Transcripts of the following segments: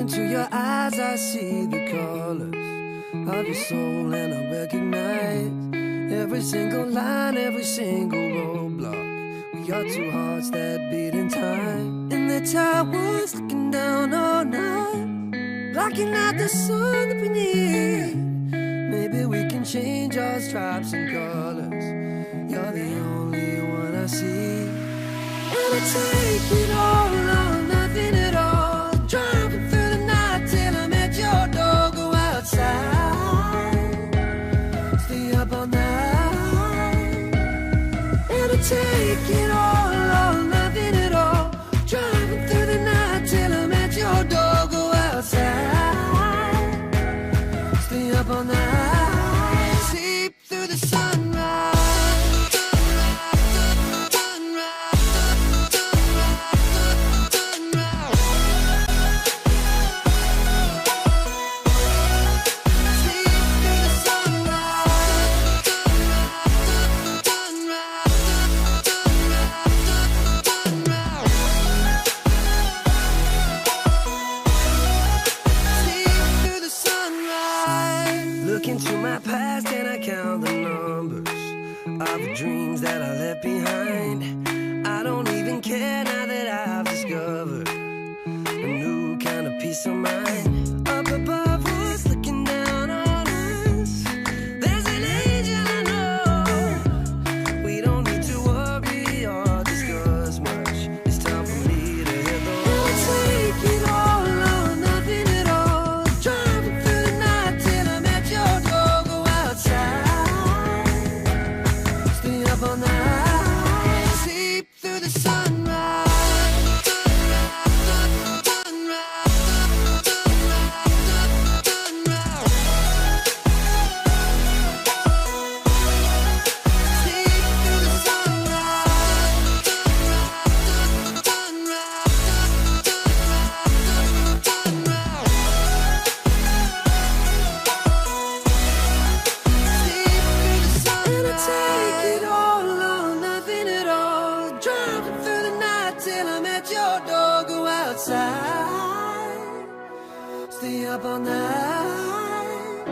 into your eyes, I see the colors of your soul, and I recognize every single line, every single roadblock. We are two hearts that beat in time, and the towers looking down all night, blocking out the sun that we need. Maybe we can change our stripes and colors. You're the only one I see. And I take it all or nothing at all, driving through the night till I'm at your door. Go outside, stay up all night. And I take it all or nothing at all, driving through the night till I'm at your door. Go outside, stay up all night, sleep through the sunrise. Into my past and I count the numbers of the dreams that I left behind. I don't even care now that I've discovered a new kind of peace of mind. Up above us, looking down on us, there's an angel I know. We don't need to worry or discuss much. It's time for me to hit the road. I'll take it all or nothing at all, driving through the night till I'm at your door. Go outside, stay up all night, sleep through the sunrise. Take it all or nothing at all, driving through the night till I'm at your door. Go outside, stay up all night.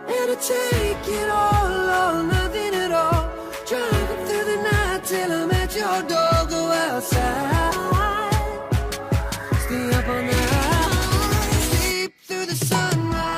And I take it all or nothing at all, driving through the night till I'm at your door. Go outside, stay up all night, sleep through the sunrise.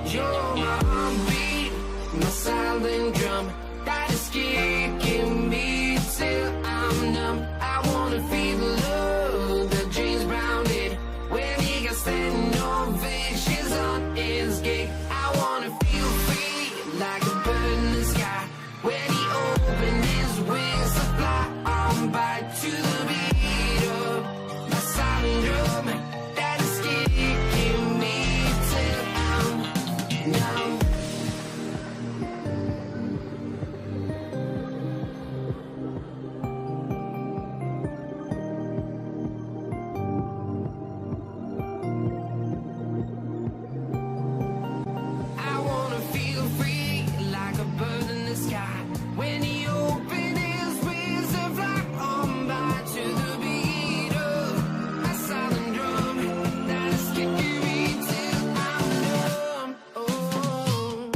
You're my heartbeat, my silent drum that is kicking me till I'm numb. I wanna feel the love that James Brown did when he got standing ovations on his gig. I wanna feel free like a bird in the sky when he opened his wings to fly on by to the beat of my silent drum that is kicking me till I'm numb. I wanna feel free like a bird in the sky when he opened his wings to fly on by to the beat of my silent drum that is kicking me till I'm numb. Oh.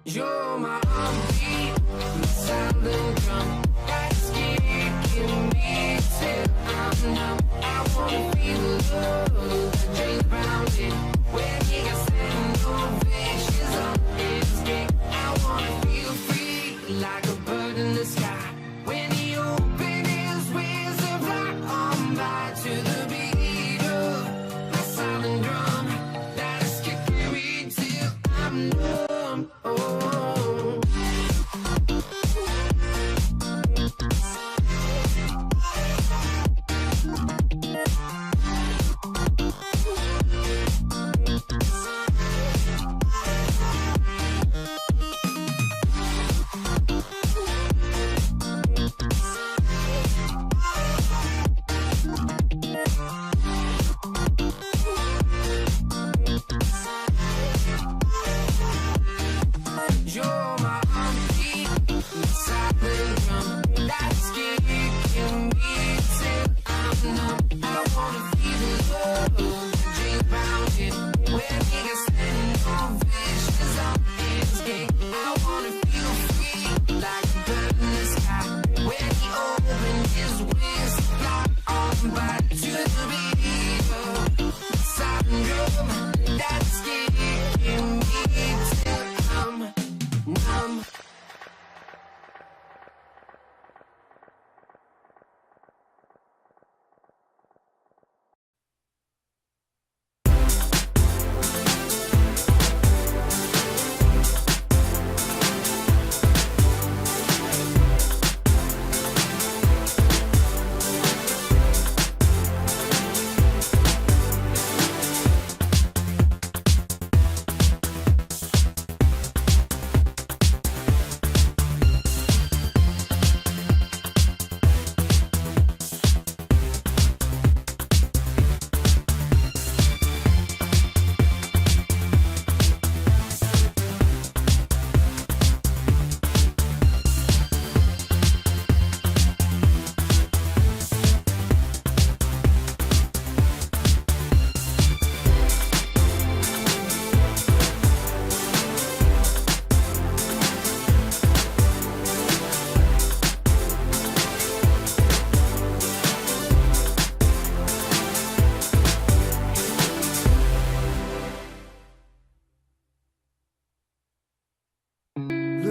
You're my heartbeat, my silent drum that's kicking me till I'm numb. I wanna feel the love that James Brown did when he got standing ovations on his gig. I wanna feel free like a bird in the sky when he opened his wings to fly on by to the beat of my silent drum that is kicking me till I'm numb. Oh.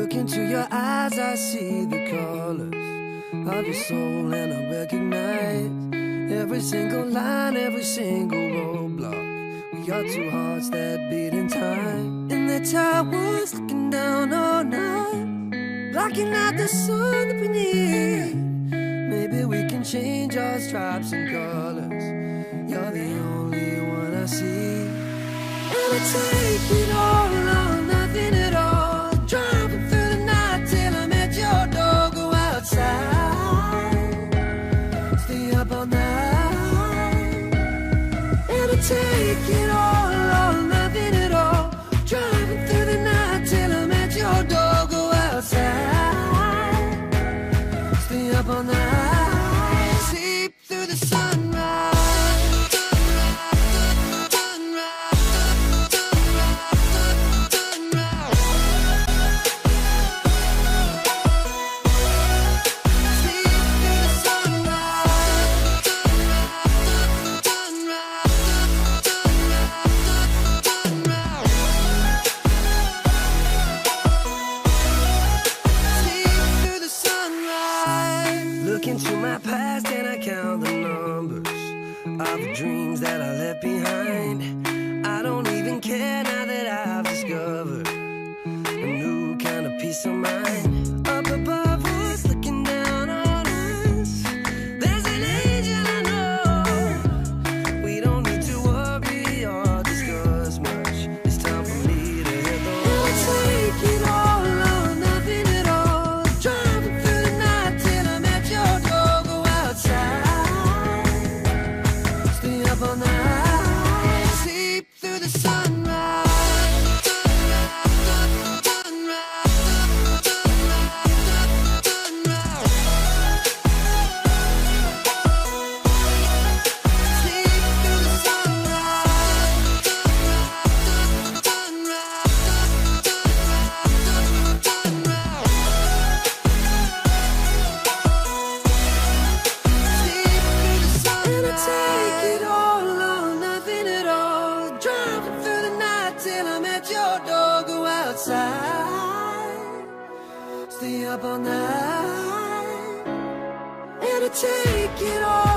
Look into your eyes, I see the colors of your soul, and I recognize every single line, every single roadblock. We are two hearts that beat in time. And the towers looking down all night, blocking out the sun that we need. Maybe we can change our stripes and colors. You're the only one I see. And I take it all or nothing at all. Driving through the night till I'm at your door. Go outside, stay up all night. And I take it all or nothing at all. Driving through the night till I'm at your door. Go outside, stay up all night. Sleep through the sunrise. Into my past and I count the numbers of the dreams that I left behind. I don't even care now that I've discovered a new kind of peace of mind. Up above us, looking down on us, there's an angel I know. We don't need to worry or discuss much. It's time for me to hit the road. I'll take it all or nothing at all. Driving through the night till I'm at your door. Go outside, stay up all night. Sleep through the sunrise. Stay up all night, and I take it all.